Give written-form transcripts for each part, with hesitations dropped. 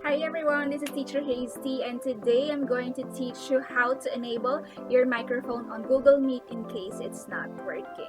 Hi everyone, this is Teacher Hazetee and today I'm going to teach you how to enable your microphone on Google Meet in case it's not working.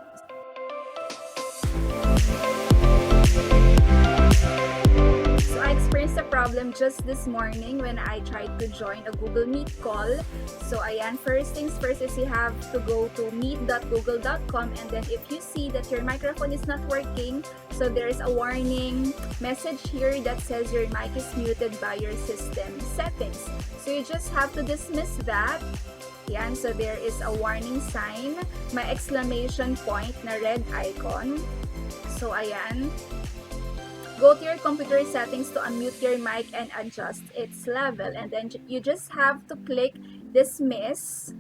So I experienced a problem just this morning when I tried to join a Google Meet call. So ayan, first things first is you have to go to meet.google.com, and then if you see that your microphone is not working, so there's a warning message here that says your mic is muted by your system settings. So you just have to dismiss that. Yan, so there is a warning sign, may exclamation point na red icon. So ayan, go to your computer settings to unmute your mic and adjust its level, and then you just have to click dismiss,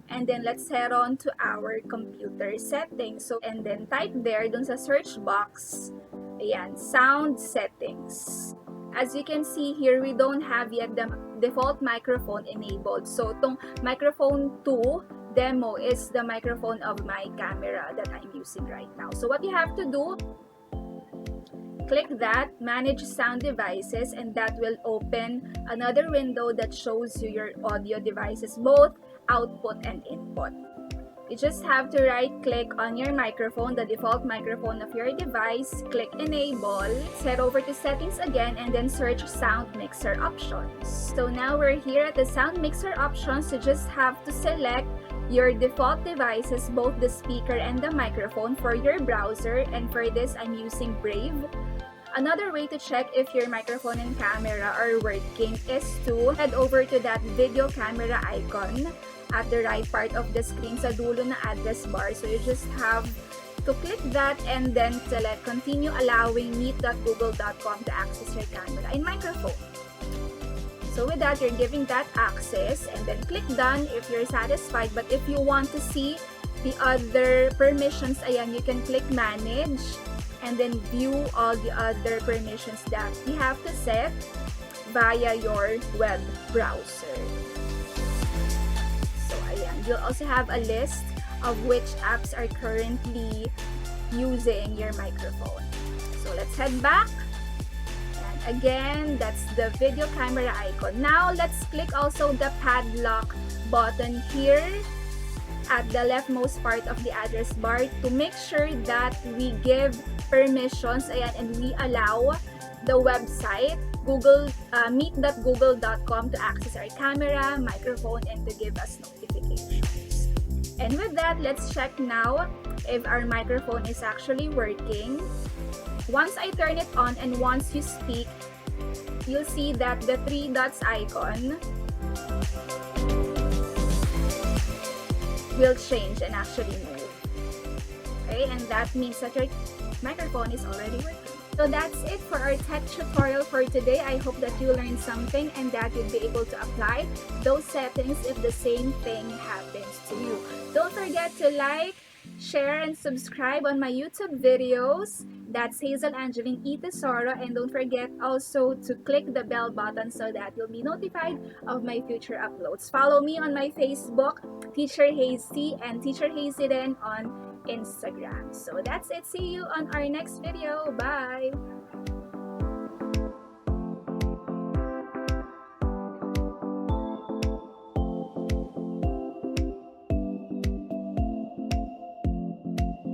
and then let's head on to our computer settings. So and then type there dun sa search box, ayan, sound settings. As you can see here, we don't have yet the default microphone enabled. So tong microphone 2 demo is the microphone of my camera that I'm using right now. So what you have to do, click that, manage sound devices, and that will open another window that shows you your audio devices, both output and input. You just have to right click on your microphone, the default microphone of your device, click enable, head over to settings again, and then search sound mixer options. So now we're here at the sound mixer options. You just have to select your default devices, both the speaker and the microphone, for your browser, and for this I'm using Brave. Another way to check if your microphone and camera are working is to head over to that video camera icon at the right part of the screen sa dulo na address bar. So you just have to click that and then select continue allowing meet.google.com to access your camera and microphone. So with that, you're giving that access, and then click done if you're satisfied. But if you want to see the other permissions, ayan, you can click manage and then view all the other permissions that you have to set via your web browser. So ayan, you'll also have a list of which apps are currently using your microphone. So let's head back. And again, that's the video camera icon. Now let's click also the padlock button here at the leftmost part of the address bar to make sure that we give permissions, ayan, and we allow the website meet.google.com to access our camera, microphone, and to give us notifications. And with that, let's check now if our microphone is actually working. Once I turn it on and once you speak, you'll see that the three dots icon will change and actually move. Okay, and that means that your microphone is already working. So that's it for our tech tutorial for today. I hope that you learned something and that you'll be able to apply those settings if the same thing happens to you. Don't forget to like, share, and subscribe on my YouTube videos. That's Hazel, Angelyn, Tesoro, and don't forget also to click the bell button so that you'll be notified of my future uploads. Follow me on my Facebook, Teacher Hazetee, and Teacher Hazetee on Instagram. So that's it. See you on our next video. Bye!